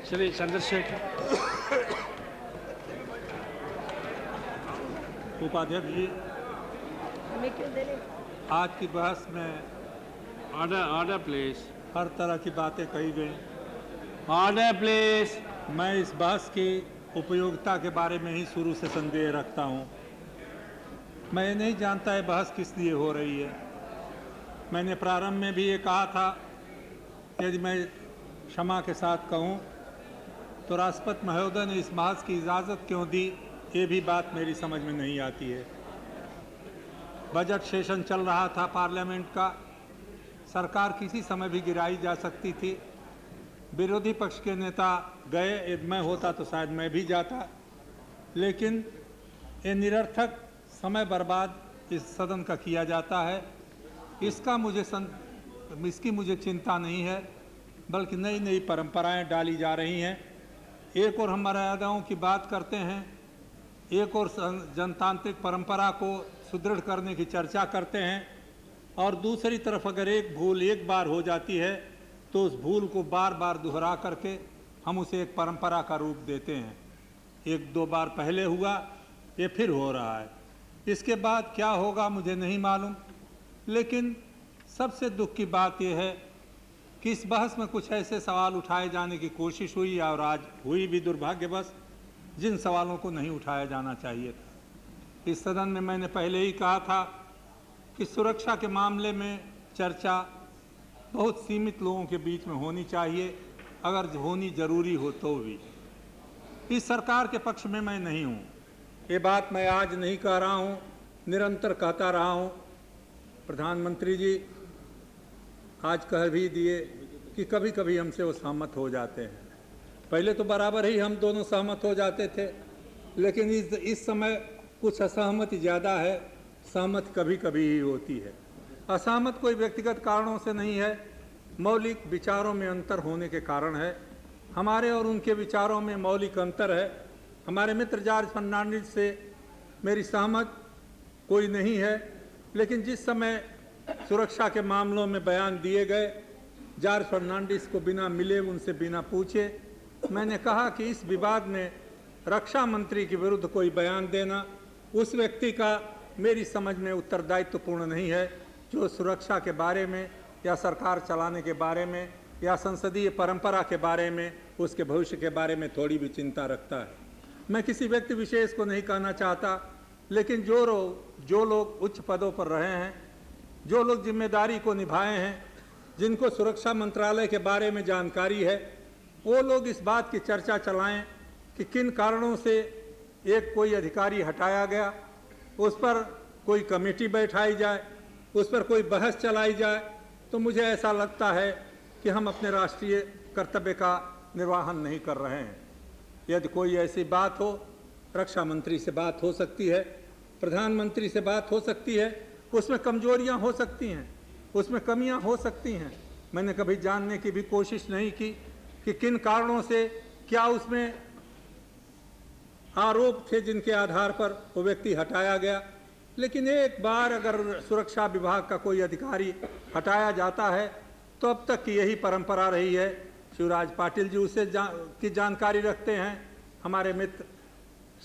श्री चंद्रशेखर। उपाध्यक्ष जी, आज की बहस में ऑर्डर प्लीज। हर तरह की बातें कही गई। Order please. मैं इस बहस की उपयोगिता के बारे में ही शुरू से संदेह रखता हूँ। मैं ये नहीं जानता है बहस किस लिए हो रही है। मैंने प्रारंभ में भी ये कहा था, यदि मैं क्षमा के साथ कहूँ तो राष्ट्रपति महोदय ने इस बहस की इजाज़त क्यों दी, ये भी बात मेरी समझ में नहीं आती है। बजट सेशन चल रहा था पार्लियामेंट का, सरकार किसी समय भी गिराई जा सकती थी। विरोधी पक्ष के नेता गए, यदि मैं होता तो शायद मैं भी जाता, लेकिन ये निरर्थक समय बर्बाद इस सदन का किया जाता है। इसकी मुझे चिंता नहीं है, बल्कि नई नई परंपराएं डाली जा रही हैं। एक और हम मर्यादाओं की बात करते हैं, एक और जनतांत्रिक परंपरा को सुदृढ़ करने की चर्चा करते हैं, और दूसरी तरफ अगर एक भूल एक बार हो जाती है तो उस भूल को बार बार दोहरा करके हम उसे एक परंपरा का रूप देते हैं। एक दो बार पहले हुआ, ये फिर हो रहा है। इसके बाद क्या होगा मुझे नहीं मालूम, लेकिन सबसे दुख की बात यह है कि इस बहस में कुछ ऐसे सवाल उठाए जाने की कोशिश हुई और आज हुई भी दुर्भाग्यवश, जिन सवालों को नहीं उठाया जाना चाहिए था। इस सदन में मैंने पहले ही कहा था कि सुरक्षा के मामले में चर्चा बहुत सीमित लोगों के बीच में होनी चाहिए, अगर होनी जरूरी हो तो भी। इस सरकार के पक्ष में मैं नहीं हूँ, ये बात मैं आज नहीं कह रहा हूँ, निरंतर कहता रहा हूँ। प्रधानमंत्री जी आज कह भी दिए कि कभी कभी हमसे वो सहमत हो जाते हैं। पहले तो बराबर ही हम दोनों सहमत हो जाते थे, लेकिन इस समय कुछ असहमति ज़्यादा है, सहमत कभी कभी ही होती है। असहमत कोई व्यक्तिगत कारणों से नहीं है, मौलिक विचारों में अंतर होने के कारण है। हमारे और उनके विचारों में मौलिक अंतर है। हमारे मित्र जॉर्ज फर्नांडिस से मेरी सहमत कोई नहीं है, लेकिन जिस समय सुरक्षा के मामलों में बयान दिए गए, जॉर्ज फर्नांडिस को बिना मिले, उनसे बिना पूछे मैंने कहा कि इस विवाद में रक्षा मंत्री के विरुद्ध कोई बयान देना उस व्यक्ति का मेरी समझ में उत्तरदायित्वपूर्ण नहीं है जो सुरक्षा के बारे में या सरकार चलाने के बारे में या संसदीय परंपरा के बारे में, उसके भविष्य के बारे में थोड़ी भी चिंता रखता है। मैं किसी व्यक्ति विशेष को नहीं कहना चाहता, लेकिन जो लोग उच्च पदों पर रहे हैं, जो लोग जिम्मेदारी को निभाए हैं, जिनको सुरक्षा मंत्रालय के बारे में जानकारी है, वो लोग इस बात की चर्चा चलाएं कि किन कारणों से एक कोई अधिकारी हटाया गया, उस पर कोई कमेटी बैठाई जाए, उस पर कोई बहस चलाई जाए। तो मुझे ऐसा लगता है कि हम अपने राष्ट्रीय कर्तव्य का निर्वहन नहीं कर रहे हैं। यदि कोई ऐसी बात हो, रक्षा मंत्री से बात हो सकती है, प्रधानमंत्री से बात हो सकती है, उसमें कमजोरियां हो सकती हैं, उसमें कमियां हो सकती हैं। मैंने कभी जानने की भी कोशिश नहीं की कि किन कारणों से, क्या उसमें आरोप थे जिनके आधार पर वो व्यक्ति हटाया गया। लेकिन एक बार अगर सुरक्षा विभाग का कोई अधिकारी हटाया जाता है तो अब तक की यही परंपरा रही है। शिवराज पाटिल जी उसे की जानकारी रखते हैं, हमारे मित्र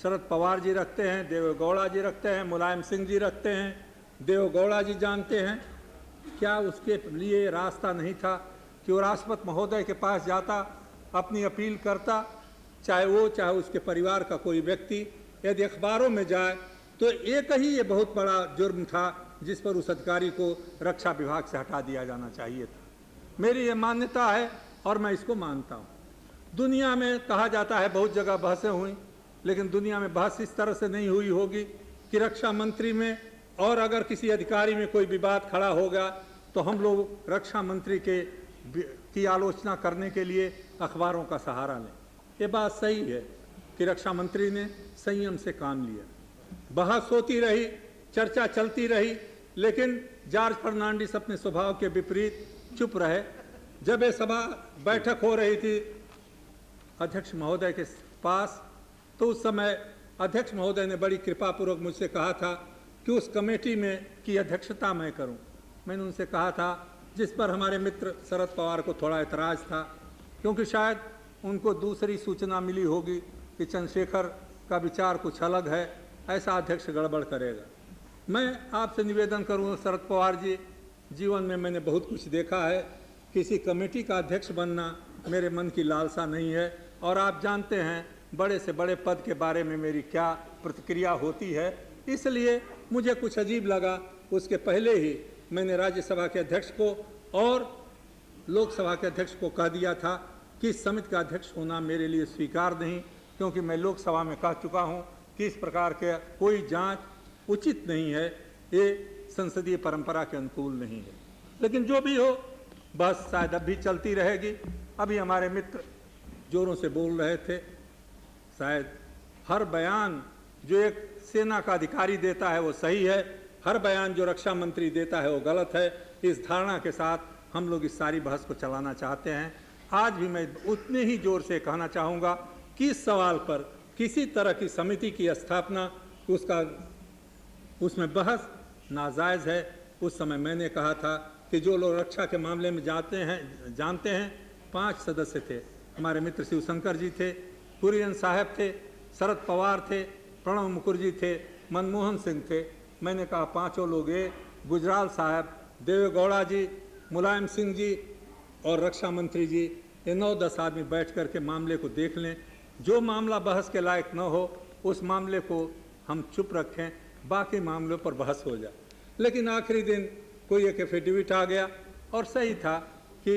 शरद पवार जी रखते हैं, देवेगौड़ा जी रखते हैं, मुलायम सिंह जी रखते हैं, देवेगौड़ा जी जानते हैं। क्या उसके लिए रास्ता नहीं था कि वो राष्ट्रपति महोदय के पास जाता, अपनी अपील करता, चाहे वो चाहे उसके परिवार का कोई व्यक्ति। यदि अखबारों में जाए तो एक ही ये बहुत बड़ा जुर्म था जिस पर उस अधिकारी को रक्षा विभाग से हटा दिया जाना चाहिए था। मेरी ये मान्यता है और मैं इसको मानता हूँ। दुनिया में कहा जाता है बहुत जगह बहसें हुई, लेकिन दुनिया में बहस इस तरह से नहीं हुई होगी कि रक्षा मंत्री में और अगर किसी अधिकारी में कोई विवाद खड़ा होगा तो हम लोग रक्षा मंत्री की आलोचना करने के लिए अखबारों का सहारा लें। ये बात सही है कि रक्षा मंत्री ने संयम से काम लिया, बहस होती रही, चर्चा चलती रही, लेकिन जॉर्ज फर्नांडिस अपने स्वभाव के विपरीत चुप रहे। जब ये सभा बैठक हो रही थी अध्यक्ष महोदय के पास, तो उस समय अध्यक्ष महोदय ने बड़ी कृपापूर्वक मुझसे कहा था कि उस कमेटी में की अध्यक्षता मैं करूं। मैंने उनसे कहा था, जिस पर हमारे मित्र शरद पवार को थोड़ा एतराज़ था, क्योंकि शायद उनको दूसरी सूचना मिली होगी कि चंद्रशेखर का विचार कुछ अलग है, ऐसा अध्यक्ष गड़बड़ करेगा। मैं आपसे निवेदन करूँ शरद पवार जी, जीवन में मैंने बहुत कुछ देखा है, किसी कमेटी का अध्यक्ष बनना मेरे मन की लालसा नहीं है, और आप जानते हैं बड़े से बड़े पद के बारे में मेरी क्या प्रतिक्रिया होती है। इसलिए मुझे कुछ अजीब लगा। उसके पहले ही मैंने राज्यसभा के अध्यक्ष को और लोकसभा के अध्यक्ष को कह दिया था कि इस समिति का अध्यक्ष होना मेरे लिए स्वीकार नहीं, क्योंकि मैं लोकसभा में कह चुका हूं कि इस प्रकार के कोई जांच उचित नहीं है, ये संसदीय परंपरा के अनुकूल नहीं है। लेकिन जो भी हो, बस शायद अब भी चलती रहेगी। अभी हमारे मित्र जोरों से बोल रहे थे, शायद हर बयान जो एक सेना का अधिकारी देता है वो सही है, हर बयान जो रक्षा मंत्री देता है वो गलत है। इस धारणा के साथ हम लोग इस सारी बहस को चलाना चाहते हैं। आज भी मैं उतने ही जोर से कहना चाहूँगा कि इस सवाल पर किसी तरह की समिति की स्थापना, उसमें बहस नाजायज़ है। उस समय मैंने कहा था कि जो लोग रक्षा के मामले में जानते हैं 5 सदस्य थे। हमारे मित्र शिवशंकर जी थे, कुरियन साहब थे, शरद पवार थे, प्रणब मुखर्जी थे, मनमोहन सिंह थे। मैंने कहा 5 लोग, ये गुजराल साहब, देवेगौड़ा जी, मुलायम सिंह जी और रक्षा मंत्री जी, ये 9-10 आदमी बैठ कर के मामले को देख लें। जो मामला बहस के लायक न हो उस मामले को हम चुप रखें, बाकी मामलों पर बहस हो जाए। लेकिन आखिरी दिन कोई एक एफिडेविट आ गया, और सही था कि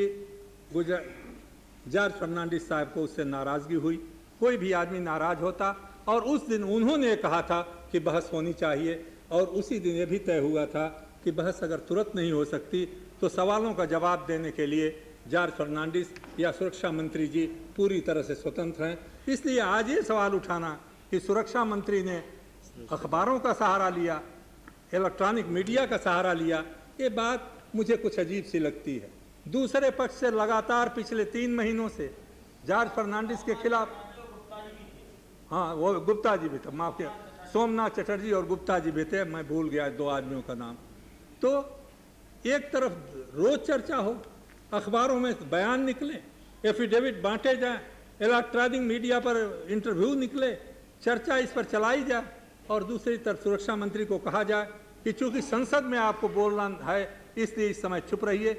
जॉर्ज फर्नांडिस साहब को उससे नाराज़गी हुई। कोई भी आदमी नाराज़ होता, और उस दिन उन्होंने कहा था कि बहस होनी चाहिए, और उसी दिन ये भी तय हुआ था कि बहस अगर तुरंत नहीं हो सकती तो सवालों का जवाब देने के लिए जॉर्ज फर्नांडिस या सुरक्षा मंत्री जी पूरी तरह से स्वतंत्र हैं। इसलिए आज ये सवाल उठाना कि सुरक्षा मंत्री ने अखबारों का सहारा लिया, इलेक्ट्रॉनिक मीडिया का सहारा लिया, ये बात मुझे कुछ अजीब सी लगती है। दूसरे पक्ष से लगातार पिछले 3 महीनों से जॉर्ज फर्नांडिस के खिलाफ, हाँ वो गुप्ता जी भी थे, माफ किया, सोमनाथ चटर्जी और गुप्ता जी भी थे, मैं भूल गया 2 आदमियों का नाम। तो एक तरफ रोज चर्चा हो, अखबारों में बयान निकले, एफिडेविट बांटे जाए, इलेक्ट्रॉनिक मीडिया पर इंटरव्यू निकले, चर्चा इस पर चलाई जाए, और दूसरी तरफ सुरक्षा मंत्री को कहा जाए कि चूंकि संसद में आपको बोलना है इसलिए इस समय चुप रहिए।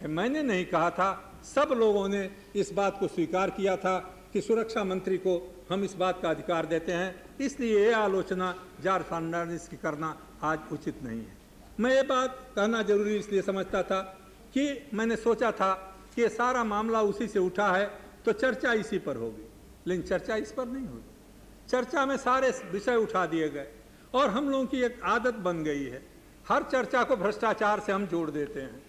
मैंने नहीं कहा था, सब लोगों ने इस बात को स्वीकार किया था कि सुरक्षा मंत्री को हम इस बात का अधिकार देते हैं, इसलिए ये आलोचना जॉर्ज फर्नांडिस की करना आज उचित नहीं है। मैं ये बात कहना जरूरी इसलिए समझता था कि मैंने सोचा था कि ये सारा मामला उसी से उठा है तो चर्चा इसी पर होगी, लेकिन चर्चा इस पर नहीं हुई। चर्चा में सारे विषय उठा दिए गए, और हम लोगों की एक आदत बन गई है, हर चर्चा को भ्रष्टाचार से हम जोड़ देते हैं।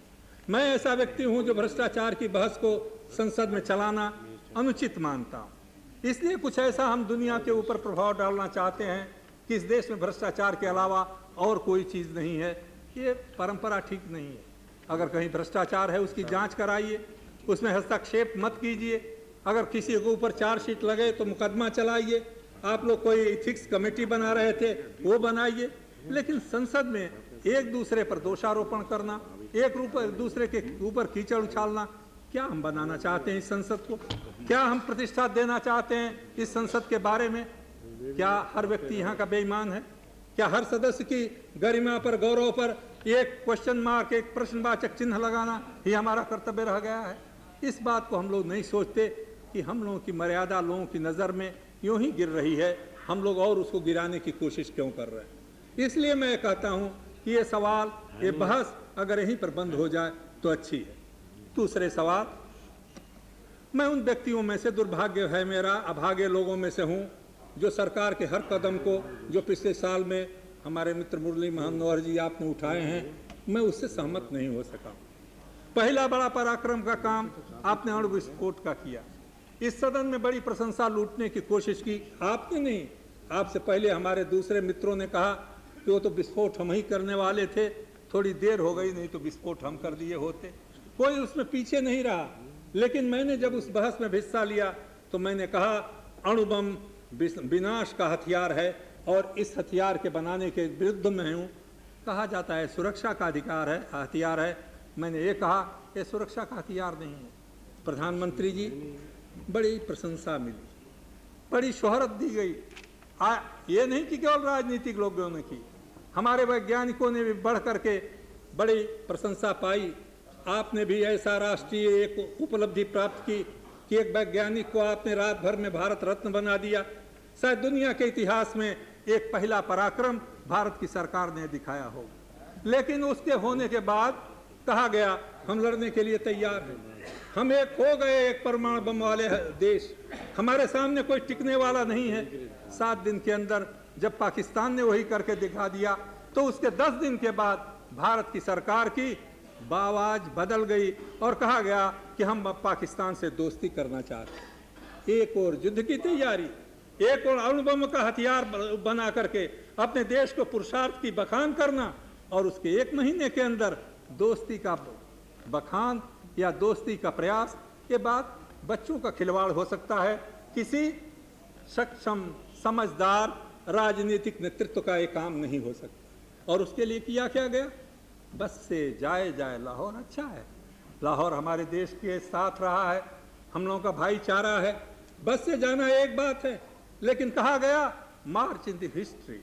मैं ऐसा व्यक्ति हूं जो भ्रष्टाचार की बहस को संसद में चलाना अनुचित मानता हूं। इसलिए कुछ ऐसा हम दुनिया के ऊपर प्रभाव डालना चाहते हैं कि इस देश में भ्रष्टाचार के अलावा और कोई चीज़ नहीं है। ये परंपरा ठीक नहीं है। अगर कहीं भ्रष्टाचार है उसकी जांच कराइए, उसमें हस्तक्षेप मत कीजिए। अगर किसी के ऊपर चार्जशीट लगे तो मुकदमा चलाइए। आप लोग कोई इथिक्स कमेटी बना रहे थे वो बनाइए, लेकिन संसद में एक दूसरे पर दोषारोपण करना, एक दूसरे के ऊपर कीचड़ उछालना, क्या हम बनाना चाहते हैं इस संसद को? क्या हम प्रतिष्ठा देना चाहते हैं इस संसद के बारे में? क्या हर व्यक्ति यहाँ का बेईमान है? क्या हर सदस्य की गरिमा पर, गौरव पर एक क्वेश्चन मार्क, एक प्रश्नवाचक चिन्ह लगाना ही हमारा कर्तव्य रह गया है? इस बात को हम लोग नहीं सोचते कि हम लोगों की मर्यादा लोगों की नज़र में यूं ही गिर रही है, हम लोग और उसको गिराने की कोशिश क्यों कर रहे हैं? इसलिए मैं कहता हूं कि ये सवाल, ये बहस अगर यहीं पर बंद हो जाए तो अच्छी है। दूसरे सवाल, मैं उन व्यक्तियों में से, दुर्भाग्य है मेरा, अभागे लोगों में से हूं जो सरकार के हर कदम को, जो पिछले साल में हमारे मित्र मुरली मनोहर जी आपने उठाए हैं, मैं उससे सहमत नहीं हो सका। पहला बड़ा पराक्रम का काम आपने अणु विस्फोट का किया। इस सदन में बड़ी प्रशंसा लूटने की कोशिश की, आपने नहीं, आपसे पहले हमारे दूसरे मित्रों ने कहा कि वो तो विस्फोट हम ही करने वाले थे, थोड़ी देर हो गई, नहीं तो विस्फोट हम कर दिए होते। कोई उसमें पीछे नहीं रहा। लेकिन मैंने जब उस बहस में हिस्सा लिया तो मैंने कहा अणु बम विनाश का हथियार है और इस हथियार के बनाने के विरुद्ध में हूँ। कहा जाता है सुरक्षा का अधिकार है, हथियार है। मैंने ये कहा ये सुरक्षा का हथियार नहीं है। प्रधानमंत्री जी, बड़ी प्रशंसा मिली, बड़ी शोहरत दी गई। ये नहीं कि केवल राजनीतिक लोगों ने की, हमारे वैज्ञानिकों ने भी बढ़ करके बड़ी प्रशंसा पाई। आपने भी ऐसा राष्ट्रीय एक उपलब्धि प्राप्त की कि एक वैज्ञानिक को आपने रात भर में भारत रत्न बना दिया। शायद दुनिया के इतिहास में एक पहला पराक्रम भारत की सरकार ने दिखाया हो। लेकिन उसके होने के बाद कहा गया हम लड़ने के लिए तैयार हैं, हम एक हो गए एक परमाणु बम वाले देश, हमारे सामने कोई टिकने वाला नहीं है। 7 दिन के अंदर जब पाकिस्तान ने वही करके दिखा दिया तो उसके 10 दिन के बाद भारत की सरकार की आवाज बदल गई और कहा गया कि हम अब पाकिस्तान से दोस्ती करना चाहते हैं। एक और युद्ध की तैयारी, एक और अणु बम का हथियार बना करके अपने देश को पुरुषार्थ की बखान करना, और उसके 1 महीने के अंदर दोस्ती का बखान या दोस्ती का प्रयास। ये बात बच्चों का खिलवाड़ हो सकता है, किसी सक्षम समझदार राजनीतिक नेतृत्व का ये काम नहीं हो सकता। और उसके लिए किया क्या गया? बस से जाए लाहौर अच्छा है, लाहौर हमारे देश के साथ रहा है, हम लोगों का भाईचारा है, बस से जाना एक बात है। लेकिन कहा गया मार्च इन द हिस्ट्री,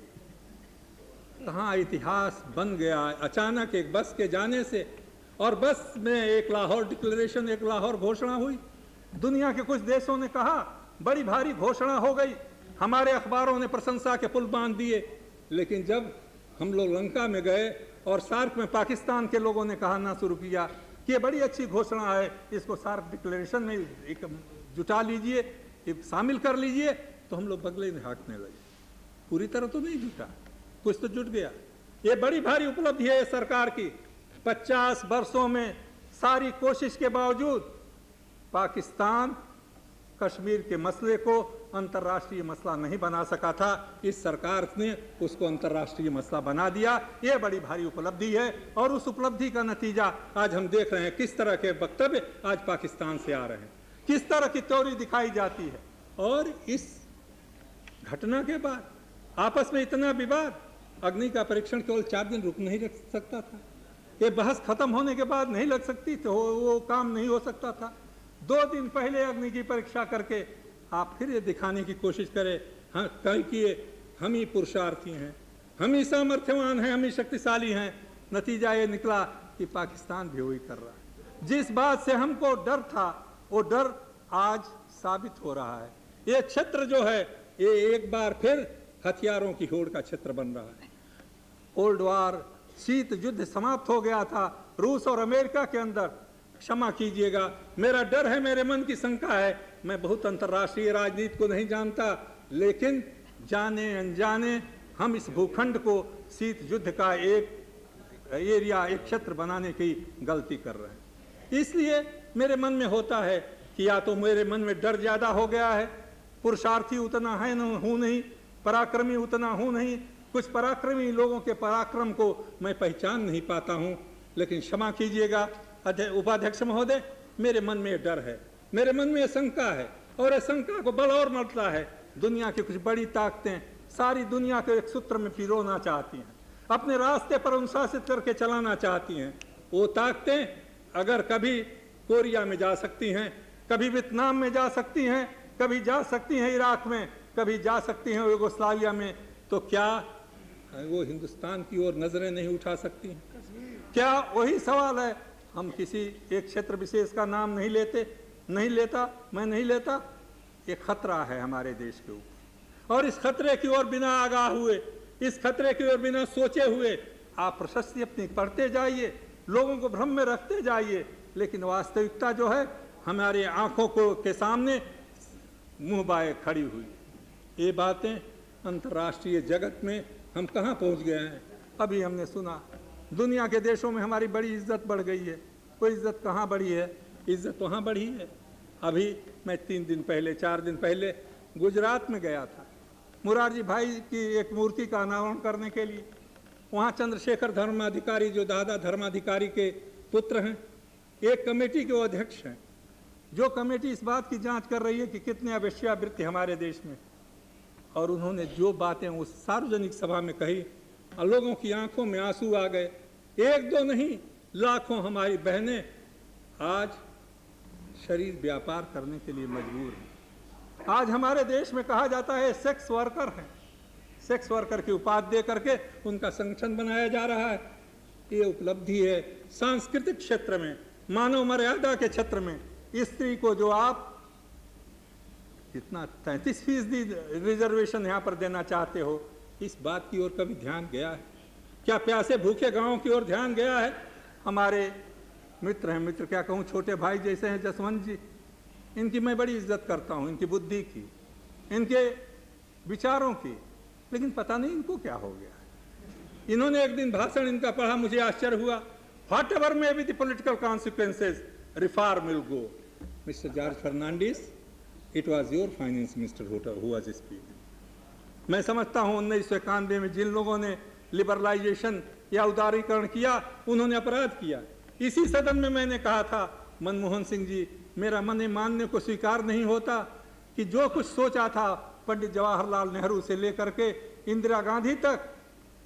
कहाँ इतिहास बन गया अचानक एक बस के जाने से। और बस में एक लाहौर डिक्लेरेशन, एक लाहौर घोषणा हुई। दुनिया के कुछ देशों ने कहा, बड़ी भारी घोषणा हो गई, हमारे अखबारों ने प्रशंसा के पुल बांध दिए। लेकिन जब हम लोग लंका में गए और सार्क में पाकिस्तान के लोगों ने कहना शुरू किया कि ये बड़ी अच्छी घोषणा है, इसको सार्क डिक्लेरेशन में एक जुटा लीजिए, शामिल कर लीजिए, तो हम लोग बगले में हाँकने लगे। पूरी तरह तो नहीं जुटा, कुछ तो जुट गया। ये बड़ी भारी उपलब्धि है सरकार की। 50 वर्षों में सारी कोशिश के बावजूद पाकिस्तान कश्मीर के मसले को अंतर्राष्ट्रीय मसला नहीं बना सका था, इस सरकार ने उसको अंतर्राष्ट्रीय मसला बना दिया। ये बड़ी भारी उपलब्धि है और उस उपलब्धि का नतीजा आज हम देख रहे हैं। किस तरह के वक्तव्य आज पाकिस्तान से आ रहे हैं, किस तरह की त्योरी दिखाई जाती है। और इस घटना के बाद आपस में इतना विवाद, अग्नि का परीक्षण केवल 4 दिन रुक नहीं रख सकता था, ये बहस खत्म होने के बाद नहीं लग सकती तो वो काम नहीं हो सकता था। 2 दिन पहले अग्नि की परीक्षा करके आप फिर ये दिखाने की कोशिश करें, हाँ कहीं कि हम ही पुरुषार्थी हैं, हम ही सामर्थ्यवान हैं, हम ही शक्तिशाली हैं। नतीजा ये निकला कि पाकिस्तान भी वही कर रहा है। जिस बात से हमको डर था वो डर आज साबित हो रहा है। ये क्षेत्र जो है ये एक बार फिर हथियारों की होड़ का क्षेत्र बन रहा है। कोल्ड वार, शीत युद्ध समाप्त हो गया था रूस और अमेरिका के अंदर। क्षमा कीजिएगा, मेरा डर है, मेरे मन की शंका है, मैं बहुत अंतर्राष्ट्रीय राजनीति को नहीं जानता, लेकिन जाने अनजाने हम इस भूखंड को शीत युद्ध का एक एरिया, एक क्षेत्र बनाने की गलती कर रहे हैं। इसलिए मेरे मन में होता है कि या तो मेरे मन में डर ज्यादा हो गया है, पुरुषार्थी उतना है हूँ नहीं, पराक्रमी उतना हूँ नहीं, कुछ पराक्रमी लोगों के पराक्रम को मैं पहचान नहीं पाता हूँ। लेकिन क्षमा कीजिएगा उपाध्यक्ष महोदय, मेरे मन में डर है, मेरे मन में शंका है, और इस शंका को बल और बढ़ता है। दुनिया की कुछ बड़ी ताकतें सारी दुनिया को एक सूत्र में पिरोना चाहती हैं, अपने रास्ते पर अनुशासित करके चलाना चाहती हैं। वो ताकतें अगर कभी कोरिया में जा सकती हैं, कभी वियतनाम में जा सकती हैं, कभी जा सकती हैं इराक में, कभी जा सकती हैं युगोस्लाविया में, तो क्या वो हिंदुस्तान की ओर नजरें नहीं उठा सकती हैं? क्या वही सवाल है। हम किसी एक क्षेत्र विशेष का नाम नहीं लेता, मैं नहीं लेता। ये खतरा है हमारे देश के ऊपर, और इस खतरे की ओर बिना आगाह हुए, इस खतरे की ओर बिना सोचे हुए आप प्रशस्ति अपनी पढ़ते जाइए, लोगों को भ्रम में रखते जाइए, लेकिन वास्तविकता जो है हमारे आंखों को के सामने मुंह बाए खड़ी हुई। ये बातें अंतर्राष्ट्रीय जगत में हम कहाँ पहुँच गए हैं। अभी हमने सुना दुनिया के देशों में हमारी बड़ी इज्जत बढ़ गई है। वो इज्जत कहाँ बढ़ी है? इज्जत वहाँ बढ़ी है। अभी मैं 3 दिन पहले 4 दिन पहले गुजरात में गया था मुरारजी भाई की एक मूर्ति का अनावरण करने के लिए। वहाँ चंद्रशेखर धर्माधिकारी, जो दादा धर्माधिकारी के पुत्र हैं, एक कमेटी के वो अध्यक्ष हैं, जो कमेटी इस बात की जांच कर रही है कि कितने अवेश्यावृत्ति हमारे देश में। और उन्होंने जो बातें उस सार्वजनिक सभा में कही, लोगों की आंखों में आंसू आ गए। 1-2 नहीं, लाखों हमारी बहनें आज शरीर व्यापार करने के लिए मजबूर हैं। आज हमारे देश में कहा जाता है सेक्स वर्कर हैं, सेक्स वर्कर की उपाधि दे करके उनका संगठन बनाया जा रहा है। ये उपलब्धि है। सांस्कृतिक क्षेत्र में, मानव मर्यादा के क्षेत्र में स्त्री को जो आप जितना 33% रिजर्वेशन यहाँ पर देना चाहते हो, इस बात की ओर कभी ध्यान गया है क्या? प्यासे भूखे गांव की ओर ध्यान गया है? हमारे मित्र हैं, मित्र क्या कहूँ, छोटे भाई जैसे हैं जसवंत जी, इनकी मैं बड़ी इज्जत करता हूँ, इनकी बुद्धि की, इनके विचारों की, लेकिन पता नहीं इनको क्या हो गया। इन्होंने एक दिन भाषण इनका पढ़ा, मुझे आश्चर्य हुआ। Whatever may be the political consequences, reform will go. Mister George Fernandes, it was your finance minister who was speaking. मैं समझता हूँ 1991 में जिन लोगों ने लिबरलाइजेशन या उदारीकरण किया, उन्होंने अपराध किया। इसी सदन में मैंने कहा था, मनमोहन सिंह जी, मेरा मन मानने को स्वीकार नहीं होता कि जो कुछ सोचा था पंडित जवाहरलाल नेहरू से लेकर के इंदिरा गांधी तक,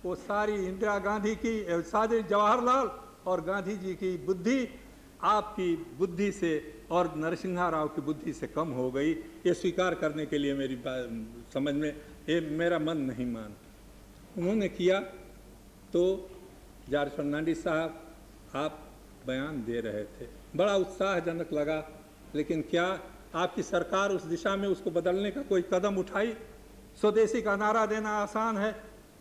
वो सारी इंदिरा गांधी की, सारे जवाहरलाल और गांधी जी की बुद्धि आपकी बुद्धि से और नरसिम्हा राव की बुद्धि से कम हो गई। ये स्वीकार करने के लिए मेरी समझ में ये मेरा मन नहीं मानता। उन्होंने किया तो जॉर्ज फर्नांडिस साहब, आप बयान दे रहे थे, बड़ा उत्साहजनक लगा, लेकिन क्या आपकी सरकार उस दिशा में उसको बदलने का कोई कदम उठाई? स्वदेशी का नारा देना आसान है,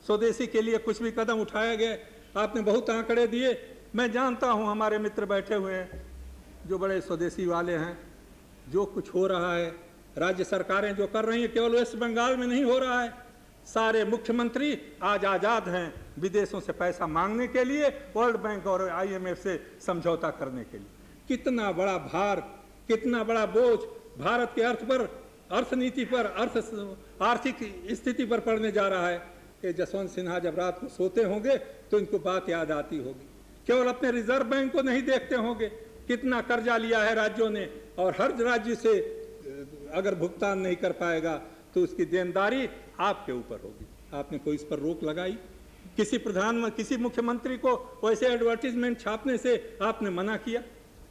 स्वदेशी के लिए कुछ भी कदम उठाया गया? आपने बहुत आंकड़े दिए। मैं जानता हूं हमारे मित्र बैठे हुए हैं जो बड़े स्वदेशी वाले हैं। जो कुछ हो रहा है, राज्य सरकारें जो कर रही हैं, केवल वेस्ट बंगाल में नहीं हो रहा है, सारे मुख्यमंत्री आज आज़ाद हैं विदेशों से पैसा मांगने के लिए, वर्ल्ड बैंक और IMF से समझौता करने के लिए। कितना बड़ा भार, कितना बड़ा बोझ भारत के अर्थ पर, अर्थनीति पर, आर्थिक स्थिति पर पड़ने जा रहा है। कि जसवंत सिन्हा जब रात को सोते होंगे तो इनको बात याद आती होगी। केवल अपने रिजर्व बैंक को नहीं देखते होंगे, कितना कर्जा लिया है राज्यों ने, और हर राज्य से अगर भुगतान नहीं कर पाएगा तो उसकी देनदारी आपके ऊपर होगी। आपने कोई इस पर रोक लगाई? किसी मुख्यमंत्री को वैसे एडवर्टीजमेंट छापने से आपने मना किया?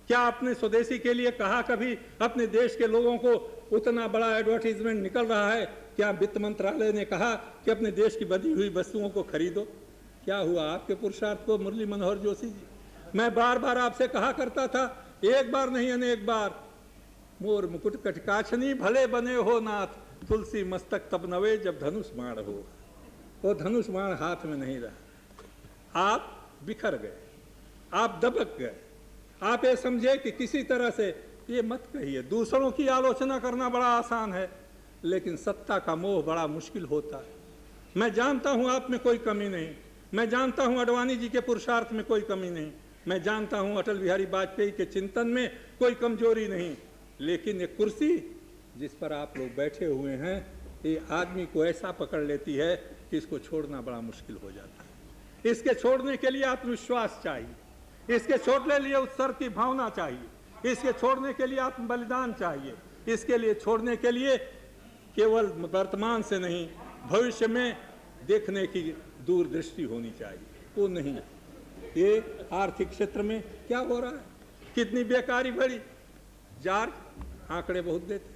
क्या आपने स्वदेशी के लिए कहा कभी? अपने देश के लोगों को उतना बड़ा एडवर्टीजमेंट निकल रहा है, क्या वित्त मंत्रालय ने कहा कि अपने देश की बनी हुई वस्तुओं को खरीदो? क्या हुआ आपके पुरुषार्थ को, मुरली मनोहर जोशी जी? मैं बार बार आपसे कहा करता था, एक बार नहीं अनेक बार, मोर मुकुट कटकाछनी भले बने हो नाथ, तुलसी मस्तक तब नवे जब धनुष बाण हो। वो धनुष बाण हाथ में नहीं रहा, आप बिखर गए, आप दबक गए। आप ये समझे कि किसी तरह से, ये मत कहिए, दूसरों की आलोचना करना बड़ा आसान है, लेकिन सत्ता का मोह बड़ा मुश्किल होता है। मैं जानता हूं आप में कोई कमी नहीं, मैं जानता हूं अडवाणी जी के पुरुषार्थ में कोई कमी नहीं, मैं जानता हूं अटल बिहारी वाजपेयी के चिंतन में कोई कमजोरी नहीं, लेकिन ये कुर्सी जिस पर आप लोग बैठे हुए हैं, ये आदमी को ऐसा पकड़ लेती है कि इसको छोड़ना बड़ा मुश्किल हो जाता है। इसके छोड़ने के लिए आत्मविश्वास चाहिए, इसके छोड़ने लिए उत्सर्ग की भावना चाहिए, इसके छोड़ने के लिए आत्म बलिदान चाहिए, इसके लिए छोड़ने के लिए केवल वर्तमान से नहीं, भविष्य में देखने की दूरदृष्टि होनी चाहिए। वो नहीं। ये आर्थिक क्षेत्र में क्या हो रहा है, कितनी बेकारी बढ़ी। जार आंकड़े बहुत देते,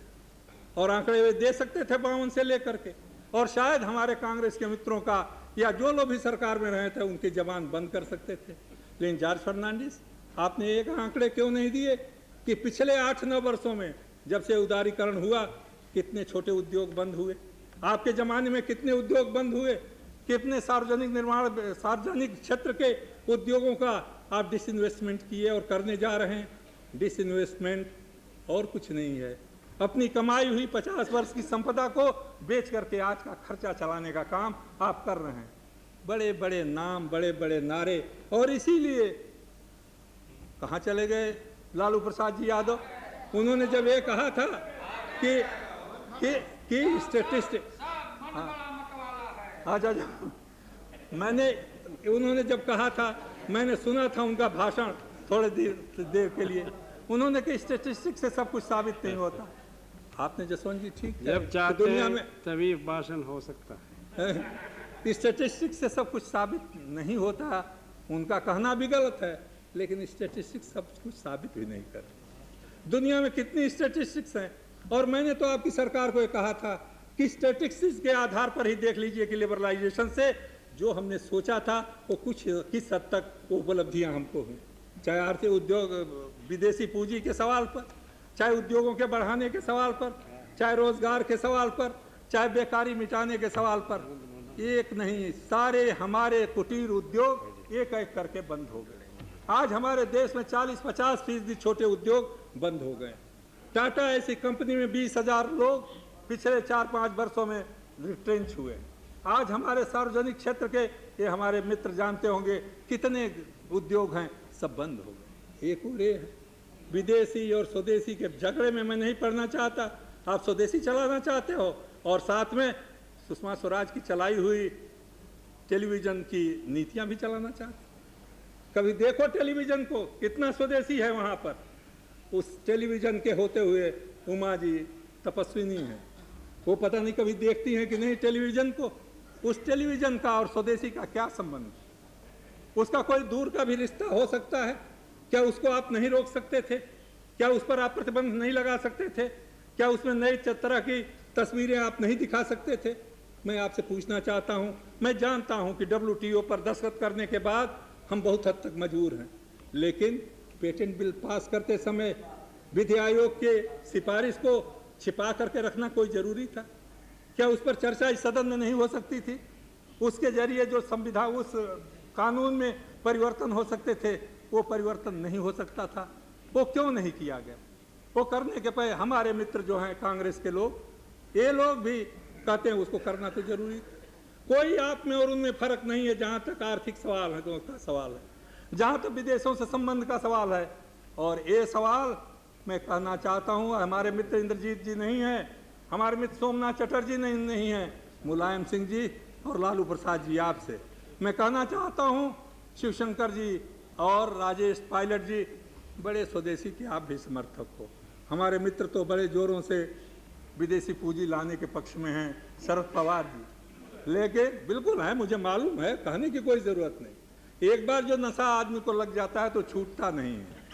और आंकड़े वे दे सकते थे 52 से लेकर के, और शायद हमारे कांग्रेस के मित्रों का या जो लोग भी सरकार में रहे थे उनकी जबान बंद कर सकते थे। लेकिन जॉर्ज फर्नांडिस, आपने एक आंकड़े क्यों नहीं दिए कि पिछले 8-9 वर्षों में जब से उदारीकरण हुआ कितने छोटे उद्योग बंद हुए? आपके ज़माने में कितने उद्योग बंद हुए? कितने सार्वजनिक क्षेत्र के उद्योगों का आप डिसइन्वेस्टमेंट किए और करने जा रहे हैं? डिसइन्वेस्टमेंट और कुछ नहीं है, अपनी कमाई हुई 50 वर्ष की संपदा को बेच करके आज का खर्चा चलाने का काम आप कर रहे हैं। बड़े बड़े नाम, बड़े बड़े नारे, और इसीलिए कहाँ चले गए लालू प्रसाद जी यादव? उन्होंने जब ये कहा था कि स्टैटिस्टिक, उन्होंने जब कहा था, मैंने सुना था उनका भाषण थोड़े देर के लिए, उन्होंने कि स्टैटिस्टिक्स से सब कुछ साबित नहीं होता। आपने जसवंत जी ठीक जब चाहते दुनिया में तभी भाषण हो सकता है। स्टैटिस्टिक्स से सब कुछ साबित नहीं होता, उनका कहना भी गलत है, लेकिन स्टैटिस्टिक्स सब कुछ साबित भी नहीं करते। दुनिया में कितनी स्टैटिस्टिक्स हैं, और मैंने तो आपकी सरकार को ये कहा था कि स्टैटिस्टिक्स के आधार पर ही देख लीजिए कि लिबरलाइजेशन से जो हमने सोचा था वो कुछ किस हद तक वो उपलब्धियां हमको हुई, चाहे आर्थिक उद्योग, विदेशी पूंजी के सवाल पर, चाहे उद्योगों के बढ़ाने के सवाल पर, चाहे रोजगार के सवाल पर, चाहे बेकारी मिटाने के सवाल पर। एक नहीं, सारे हमारे कुटीर उद्योग एक एक करके बंद हो गए। आज हमारे देश में 40-50% छोटे उद्योग बंद हो गए। टाटा ऐसी कंपनी में 20,000 लोग पिछले 4-5 वर्षों में रिट्रेंच हुए। आज हमारे सार्वजनिक क्षेत्र के, ये हमारे मित्र जानते होंगे, कितने उद्योग हैं, सब बंद हो गए। एक और ये है, विदेशी और स्वदेशी के झगड़े में मैं नहीं पड़ना चाहता। आप स्वदेशी चलाना चाहते हो और साथ में सुषमा स्वराज की चलाई हुई टेलीविजन की नीतियां भी चलाना चाहते। कभी देखो टेलीविजन को, कितना स्वदेशी है वहाँ पर। उस टेलीविजन के होते हुए उमा जी तपस्विनी हैं, वो पता नहीं कभी देखती हैं कि नहीं टेलीविजन को। उस टेलीविजन का और स्वदेशी का क्या संबंध? उसका कोई दूर का भी रिश्ता हो सकता है क्या? उसको आप नहीं रोक सकते थे क्या? उस पर आप प्रतिबंध नहीं लगा सकते थे क्या? उसमें नई तरह की तस्वीरें आप नहीं दिखा सकते थे? मैं आपसे पूछना चाहता हूं, मैं जानता हूं कि WTO पर दस्तखत करने के बाद हम बहुत हद तक मजबूर हैं, लेकिन पेटेंट बिल पास करते समय विधि आयोग के सिफारिश को छिपा करके रखना कोई जरूरी था क्या? उस पर चर्चा इस सदन में नहीं हो सकती थी? उसके जरिए जो संविधान, उस कानून में परिवर्तन हो सकते थे, वो परिवर्तन नहीं हो सकता था। वो क्यों नहीं किया गया? वो करने के पहले हमारे मित्र जो हैं कांग्रेस के लोग, ये लोग भी कहते हैं उसको करना तो जरूरी। कोई आप में और उनमें फर्क नहीं है जहाँ तक आर्थिक सवाल है, तो का सवाल है, जहाँ तक विदेशों से संबंध का सवाल है। और ये सवाल मैं कहना चाहता हूँ, हमारे मित्र इंद्रजीत जी नहीं हैं, हमारे मित्र सोमनाथ चटर्जी नहीं हैं, मुलायम सिंह जी और लालू प्रसाद जी, आपसे मैं कहना चाहता हूँ, शिवशंकर जी और राजेश पायलट जी, बड़े स्वदेशी के आप भी समर्थक हो। हमारे मित्र तो बड़े जोरों से विदेशी पूंजी लाने के पक्ष में हैं, शरद पवार जी, लेकिन बिल्कुल है, मुझे मालूम है, कहने की कोई ज़रूरत नहीं। एक बार जो नशा आदमी को लग जाता है तो छूटता नहीं है,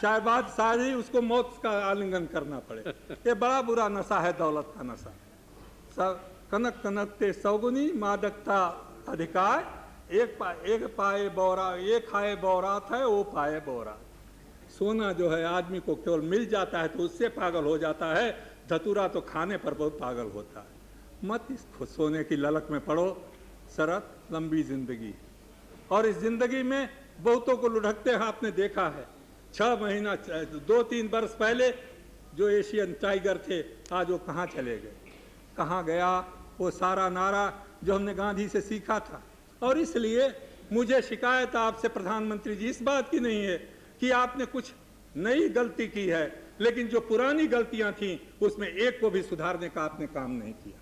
चाहे बात सारी उसको मौत का आलिंगन करना पड़े। ये बड़ा बुरा नशा है, दौलत का नशा। सब कनक कनकते सौगुनी मादकता अधिकार, एक पाए बौरा, एक खाए बौरात है, वो पाए बौरा। सोना जो है आदमी को केवल मिल जाता है तो उससे पागल हो जाता है, धतूरा तो खाने पर बहुत पागल होता है। मत इस सोने की ललक में पड़ो। शरत लंबी जिंदगी, और इस जिंदगी में बहुतों को लुढ़कते हैं आपने देखा है। 6 महीना 2-3 वर्ष पहले जो एशियन टाइगर थे, आज वो कहाँ चले गए? कहाँ गया वो सारा नारा जो हमने गांधी से सीखा था? और इसलिए मुझे शिकायत आपसे प्रधानमंत्री जी इस बात की नहीं है कि आपने कुछ नई गलती की है, लेकिन जो पुरानी गलतियां थीं उसमें एक को भी सुधारने का आपने काम नहीं किया।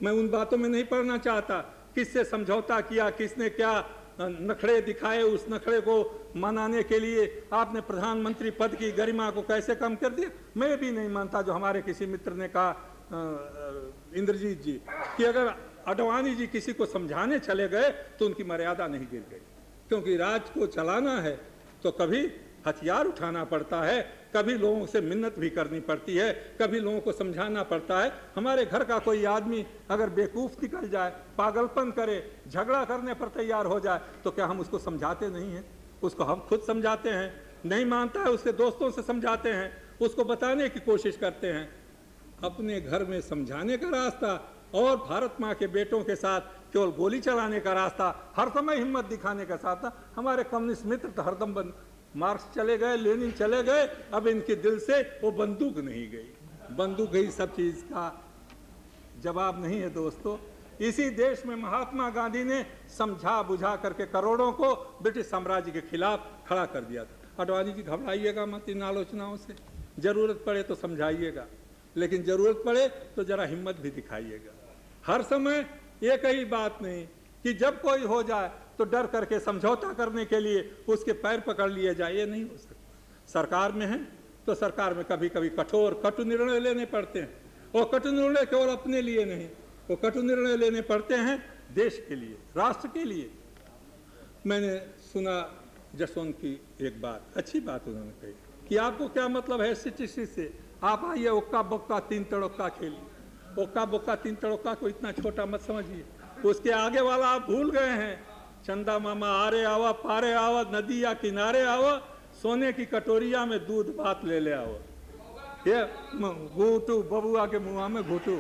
मैं उन बातों में नहीं पढ़ना चाहता, किससे समझौता किया, किसने क्या नखड़े दिखाए, उस नखड़े को मनाने के लिए आपने प्रधानमंत्री पद की गरिमा को कैसे कम कर दिया। मैं भी नहीं मानता जो हमारे किसी मित्र ने कहा, इंद्रजीत जी, कि अगर अडवाणी जी किसी को समझाने चले गए तो उनकी मर्यादा नहीं गिर गई, क्योंकि राज को चलाना है तो कभी हथियार उठाना पड़ता है, कभी लोगों से मिन्नत भी करनी पड़ती है, कभी लोगों को समझाना पड़ता है। हमारे घर का कोई आदमी अगर बेवकूफ़ निकल जाए, पागलपन करे, झगड़ा करने पर तैयार हो जाए, तो क्या हम उसको समझाते नहीं हैं? उसको हम खुद समझाते हैं। नहीं मानता है उसके दोस्तों से समझाते हैं, उसको बताने की कोशिश करते हैं। अपने घर में समझाने का रास्ता और भारत माँ के बेटों के साथ केवल गोली चलाने का रास्ता, हर समय हिम्मत दिखाने का रास्ता। हमारे कम्युनिस्ट मित्र तो हरदम मार्क्स चले गए, लेनिन चले गए, अब इनके दिल से वो बंदूक नहीं गई। बंदूक गई सब चीज़ का जवाब नहीं है दोस्तों। इसी देश में महात्मा गांधी ने समझा बुझा करके करोड़ों को ब्रिटिश साम्राज्य के खिलाफ खड़ा कर दिया था। अडवाणी जी घबराइएगा मत इन आलोचनाओं से, जरूरत पड़े तो समझाइएगा, लेकिन जरूरत पड़े तो जरा हिम्मत भी दिखाइएगा। हर समय एक ही बात नहीं कि जब कोई हो जाए तो डर करके समझौता करने के लिए उसके पैर पकड़ लिए जाए, ये नहीं हो सकता। सरकार में है तो सरकार में कभी कभी कठोर कटु निर्णय लेने पड़ते हैं, और कटु निर्णय केवल अपने लिए नहीं, वो कटु निर्णय लेने पड़ते हैं देश के लिए, राष्ट्र के लिए। मैंने सुना जसवंत की एक बात, अच्छी बात उन्होंने कही कि आपको क्या मतलब है स्टैटिस्टिक्स से। आप आइए उक्का बक्का तीन तड़ोक्का खेलिए। उक्का बक्का तीन तड़ोक्का को इतना छोटा मत समझिए, उसके आगे वाला आप भूल गए हैं। चंदा मामा आरे आवा पारे आवा, नदी या किनारे आवा, सोने की कटोरिया में दूध भात ले ले आओ। ये घूटू बबुआ के मुँह में घूटू,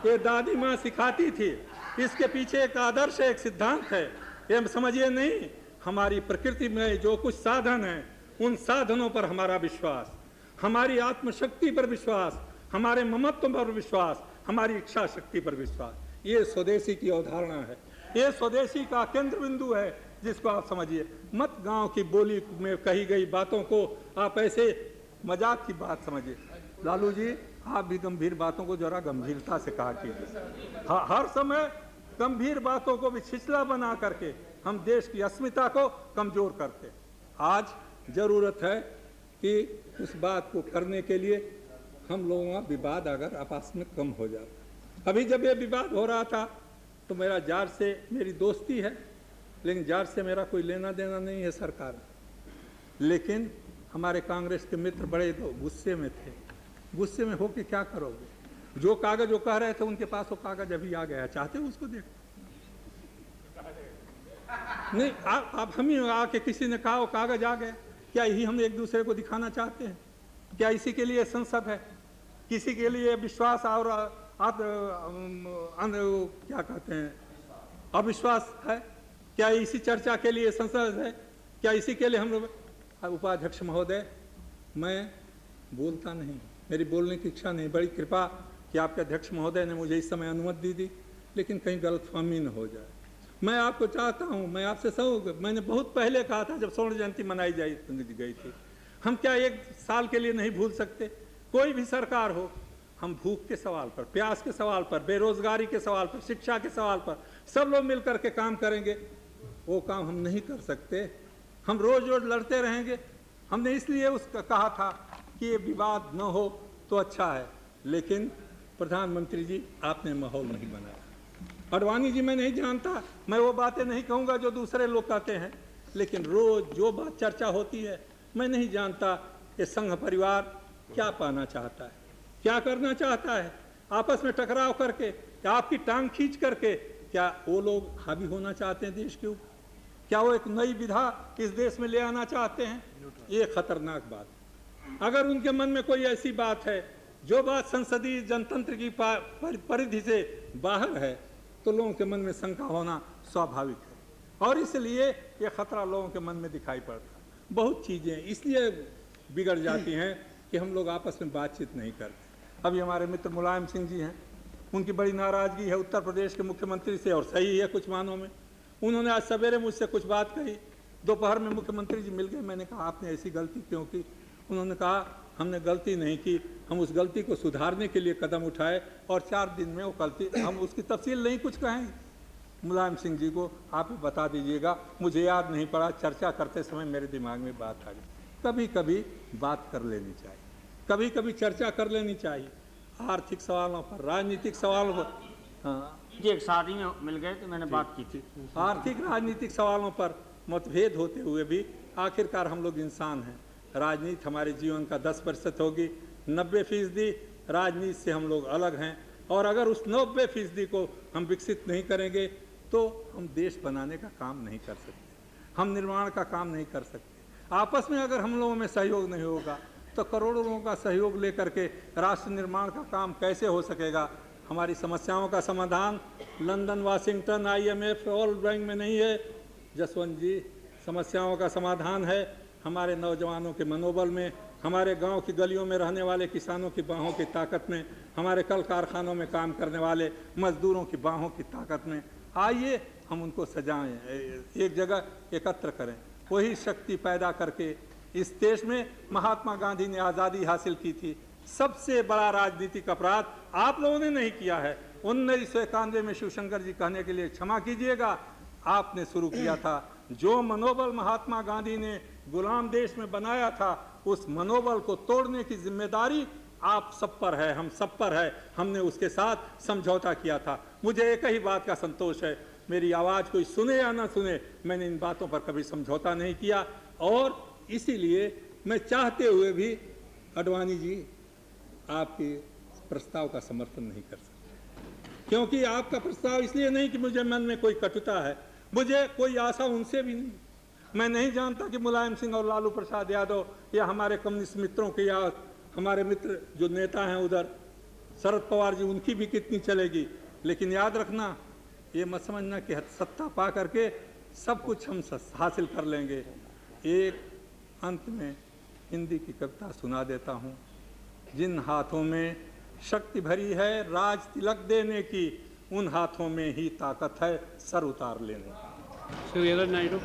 ये दादी माँ सिखाती थी। इसके पीछे एक आदर्श है, एक सिद्धांत है, ये समझिए नहीं। हमारी प्रकृति में जो कुछ साधन है, उन साधनों पर हमारा विश्वास, हमारी आत्मशक्ति पर विश्वास, हमारे ममत्व पर विश्वास, हमारी इच्छा शक्ति पर विश्वास, ये स्वदेशी की अवधारणा है। ये स्वदेशी का केंद्र बिंदु है, जिसको आप समझिए। मत गांव की बोली में कही गई बातों को आप ऐसे मजाक की बात समझिए। लालू जी, आप भी गंभीर बातों को जरा गंभीरता से कहा कीजिए। हर समय गंभीर बातों को भी छिछला बना करके हम देश की अस्मिता को कमजोर करते। आज जरूरत है कि उस बात को करने के लिए हम लोगों का विवाद अगर आपस में कम हो जाता। अभी जब ये विवाद हो रहा था तो मेरा जार से मेरी दोस्ती है, लेकिन जार से मेरा कोई लेना देना नहीं है सरकार। लेकिन हमारे कांग्रेस के मित्र बड़े गुस्से में थे। गुस्से में होके क्या करोगे? जो कागज वो कह रहे थे उनके पास वो कागज अभी आ गया, चाहते हो उसको देखो? नहीं, आप हम ही आके किसी ने कहा वो कागज आ गया, क्या यही हम एक दूसरे को दिखाना चाहते हैं? क्या इसी के लिए संसद है? किसी के लिए विश्वास और क्या कहते हैं अविश्वास है? क्या इसी चर्चा के लिए संसद है? क्या इसी के लिए हम लोग? उपाध्यक्ष महोदय, मैं बोलता नहीं, मेरी बोलने की इच्छा नहीं। बड़ी कृपा कि आपके अध्यक्ष महोदय ने मुझे इस समय अनुमति दी, लेकिन कहीं गलतफहमी न हो जाए। मैं आपको चाहता हूं, मैं आपसे सहयोग, मैंने बहुत पहले कहा था जब स्वर्ण जयंती मनाई गई थी, हम क्या एक साल के लिए नहीं भूल सकते? कोई भी सरकार हो, हम भूख के सवाल पर, प्यास के सवाल पर, बेरोजगारी के सवाल पर, शिक्षा के सवाल पर सब लोग मिलकर के काम करेंगे। वो काम हम नहीं कर सकते, हम रोज रोज लड़ते रहेंगे। हमने इसलिए उसका कहा था कि ये विवाद न हो तो अच्छा है, लेकिन प्रधानमंत्री जी आपने माहौल नहीं बनाया। अडवाणी जी मैं नहीं जानता, मैं वो बातें नहीं कहूँगा जो दूसरे लोग कहते हैं, लेकिन रोज जो बात चर्चा होती है, मैं नहीं जानता ये संघ परिवार क्या पाना चाहता है, क्या करना चाहता है। आपस में टकराव करके या आपकी टांग खींच करके क्या वो लोग हावी होना चाहते हैं देश के ऊपर? क्या वो एक नई विधा इस देश में ले आना चाहते हैं? ये खतरनाक बात है। अगर उनके मन में कोई ऐसी बात है जो बात संसदीय जनतंत्र की परिधि से बाहर है, तो लोगों के मन में शंका होना स्वाभाविक है, और इसलिए ये खतरा लोगों के मन में दिखाई पड़ता है। बहुत चीज़ें इसलिए बिगड़ जाती हैं कि हम लोग आपस में बातचीत नहीं करते। अभी हमारे मित्र मुलायम सिंह जी हैं, उनकी बड़ी नाराज़गी है उत्तर प्रदेश के मुख्यमंत्री से, और सही है कुछ मानों में। उन्होंने आज सवेरे मुझसे कुछ बात कही, दोपहर में मुख्यमंत्री जी मिल गए। मैंने कहा आपने ऐसी गलती क्यों की? उन्होंने कहा हमने गलती नहीं की, हम उस गलती को सुधारने के लिए कदम उठाए, और 4 दिन में वो गलती, हम उसकी तफसील नहीं कुछ कहेंगे। मुलायम सिंह जी को आप बता दीजिएगा, मुझे याद नहीं पड़ा, चर्चा करते समय मेरे दिमाग में बात आ गई। कभी कभी बात कर लेनी चाहिए, कभी कभी चर्चा कर लेनी चाहिए, आर्थिक सवालों पर, राजनीतिक सवालों पर। हाँ जी, एक शादी में मिल गए तो मैंने बात की थी। आर्थिक राजनीतिक सवालों पर मतभेद होते हुए भी आखिरकार हम लोग इंसान हैं। राजनीति हमारे जीवन का 10% होगी, 90% राजनीति से हम लोग अलग हैं, और अगर उस 90% को हम विकसित नहीं करेंगे तो हम देश बनाने का काम नहीं कर सकते, हम निर्माण का काम नहीं कर सकते। आपस में अगर हम लोगों में सहयोग नहीं होगा तो करोड़ों लोगों का सहयोग लेकर के राष्ट्र निर्माण का काम कैसे हो सकेगा? हमारी समस्याओं का समाधान London, Washington, IMF, world bank में नहीं है जसवंत जी। समस्याओं का समाधान है हमारे नौजवानों के मनोबल में, हमारे गांव की गलियों में रहने वाले किसानों की बाहों की ताकत में, हमारे कल कारखानों में काम करने वाले मजदूरों की बाहों की ताकत में। आइए हम उनको सजाएं, एक जगह एकत्र करें, वही शक्ति पैदा करके। इस देश में महात्मा गांधी ने आज़ादी हासिल की थी। सबसे बड़ा राजनीतिक अपराध आप लोगों ने नहीं किया है। 1991 में शिवशंकर जी कहने के लिए क्षमा कीजिएगा, आपने शुरू किया था। जो मनोबल महात्मा गांधी ने गुलाम देश में बनाया था, उस मनोबल को तोड़ने की जिम्मेदारी आप सब पर है, हम सब पर है। हमने उसके साथ समझौता किया था। मुझे एक ही बात का संतोष है, मेरी आवाज़ कोई सुने या ना सुने, मैंने इन बातों पर कभी समझौता नहीं किया, और इसीलिए मैं चाहते हुए भी अडवाणी जी आपके प्रस्ताव का समर्थन नहीं कर सकता, क्योंकि आपका प्रस्ताव इसलिए नहीं कि मुझे मन में कोई कटुता है, मुझे कोई आशा उनसे भी नहीं। मैं नहीं जानता कि मुलायम सिंह और लालू प्रसाद यादव या हमारे कम्युनिस्ट मित्रों के या हमारे मित्र जो नेता हैं उधर शरद पवार जी, उनकी भी कितनी चलेगी। लेकिन याद रखना, ये मत समझना कि सत्ता पा करके सब कुछ हम हासिल कर लेंगे। एक अंत में हिंदी की कविता सुना देता हूँ। जिन हाथों में शक्ति भरी है राज तिलक देने की, उन हाथों में ही ताकत है सर उतार लेने की। श्री नायडू।